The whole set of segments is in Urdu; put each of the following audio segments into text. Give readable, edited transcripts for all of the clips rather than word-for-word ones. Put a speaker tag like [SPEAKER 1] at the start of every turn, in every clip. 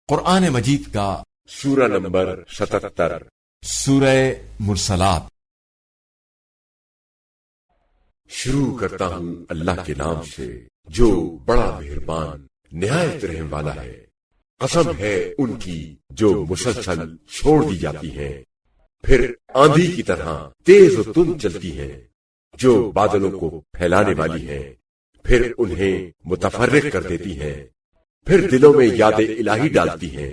[SPEAKER 1] قرآن مجید کا
[SPEAKER 2] سورہ نمبر 77
[SPEAKER 1] سورہ مرسلات۔
[SPEAKER 2] شروع کرتا ہوں اللہ کے نام سے جو بڑا مہربان نہایت رحم والا ہے۔ قسم ہے ان کی جو مسلسل چھوڑ دی جاتی ہیں، پھر آندھی کی طرح تیز و تند چلتی ہیں، جو بادلوں کو پھیلانے والی ہیں، پھر انہیں متفرق کر دیتی ہیں، پھر دلوں میں یاد الہی ڈالتی ہیں،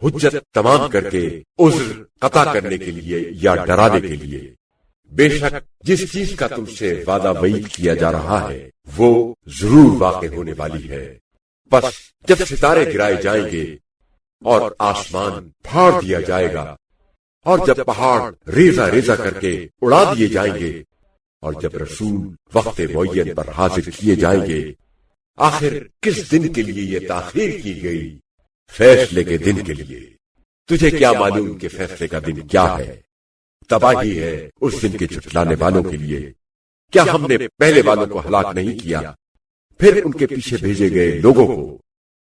[SPEAKER 2] حجت تمام کر کے عذر قطع کرنے کے لیے یا ڈرانے کے لیے۔ بے شک جس چیز کا تم سے وعدہ وعید کیا جا رہا ہے وہ ضرور واقع ہونے والی ہے۔ بس جب ستارے گرائے جائیں گے اور آسمان پھاڑ دیا جائے گا، اور جب پہاڑ ریزہ ریزہ کر کے اڑا دیے جائیں گے، اور جب رسول وقت معین پر حاضر کیے جائیں گے، آخر کس دن کے لیے یہ تاخیر کی گئی؟ فیصلے کے دن کے لیے۔ تجھے کیا معلوم کہ فیصلے کا دن کیا ہے؟ تباہی ہے اس دن کے جھٹلانے والوں کے لیے۔ کیا ہم نے پہلے والوں کو ہلاک نہیں کیا، پھر ان کے پیچھے بھیجے گئے لوگوں کو؟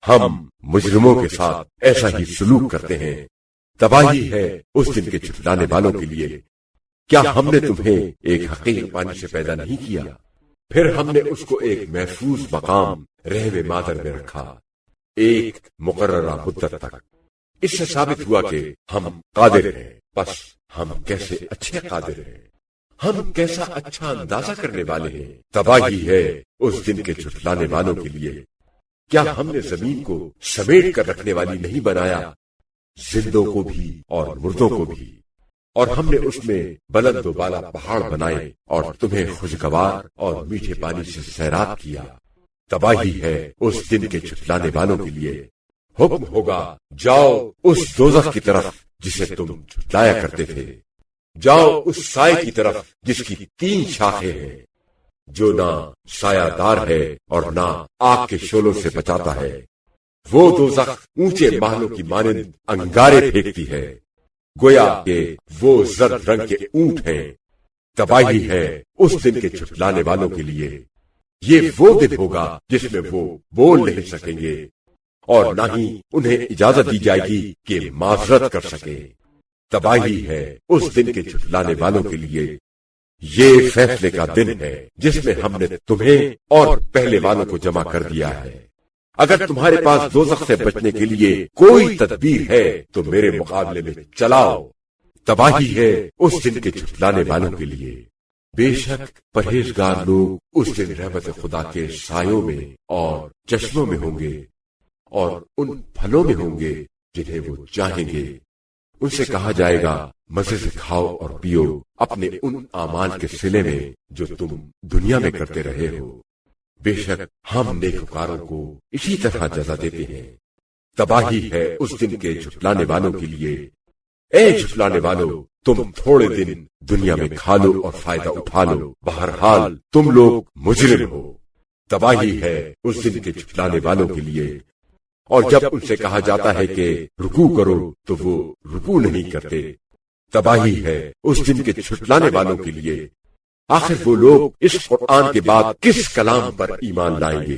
[SPEAKER 2] ہم مجرموں کے ساتھ ایسا ہی سلوک کرتے ہیں۔ تباہی ہے اس دن کے جھٹلانے والوں کے لیے۔ کیا ہم نے تمہیں ایک حقیر پانی سے پیدا نہیں کیا، پھر ہم نے اس کو ایک محفوظ مقام رحم مادر میں رکھا، ایک مقررہ مدت تک۔ اس سے ثابت ہوا کہ ہم قادر ہیں۔ بس ہم کیسے اچھے قادر ہیں، ہم کیسا اچھا اندازہ کرنے والے ہیں۔ تباہی ہے اس دن کے جھٹلانے والوں کے لیے۔ کیا ہم نے زمین کو سمیٹ کر رکھنے والی نہیں بنایا، زندوں کو بھی اور مردوں کو بھی؟ اور ہم نے اس میں بلند و بالا پہاڑ بنائے اور تمہیں خوشگوار اور میٹھے پانی سے سیراب کیا۔ تباہی ہے اس دن کے جھٹلانے والوں کے لیے۔ حکم ہوگا جاؤ اس دوزخ کی طرف جسے تم جھٹلایا کرتے تھے، جاؤ اس سائے کی طرف جس کی 3 شاخیں ہیں، جو نہ سایہ دار ہے اور نہ آگ کے شعلوں سے بچاتا ہے۔ وہ دوزخ اونچے محلوں کی مانند انگارے پھینکتی ہے، گویا کہ وہ زرد رنگ کے اونٹ ہیں۔ تباہی ہے اس دن کے جھٹلانے والوں کے لیے۔ یہ وہ دن ہوگا جس میں وہ بول نہیں سکیں گے، اور نہ ہی انہیں اجازت دی جائے گی کہ معذرت کر سکیں۔ تباہی ہے اس دن کے جھٹلانے والوں کے لیے۔ یہ فیصلے کا دن ہے جس میں ہم نے تمہیں اور پہلے والوں کو جمع کر دیا ہے۔ اگر تمہارے پاس دوزخ سے بچنے کے لیے کوئی تدبیر ہے تو میرے مقابلے میں چلاؤ۔ تباہی ہے اس دن کے جھٹلانے والوں کے لیے۔ بے شک پرہیزگار لوگ اس دن رحمت خدا کے سایوں میں اور چشموں میں ہوں گے، اور ان پھلوں میں ہوں گے جنہیں وہ چاہیں گے۔ ان سے کہا جائے گا مزے سے کھاؤ اور پیو اپنے ان اعمال کے صلے میں جو تم دنیا میں کرتے رہے ہو۔ بے شک ہم نیکوکاروں کو اسی طرح جزا دیتے ہیں۔ تباہی ہے اس دن کے جھٹلانے والوں کے لیے۔ اے جھٹلانے والوں، تم تھوڑے دن دنیا میں کھا لو اور فائدہ اٹھا لو، بہرحال تم لوگ مجرم ہو۔ تباہی ہے اس دن کے جھٹلانے والوں کے لیے۔ اور جب ان سے کہا جاتا ہے کہ رکوع کرو تو وہ رکوع نہیں کرتے۔ تباہی ہے اس دن کے جھٹلانے والوں کے لیے۔ آخر وہ لوگ اس قرآن کے بعد کس کلام پر ایمان لائیں گے؟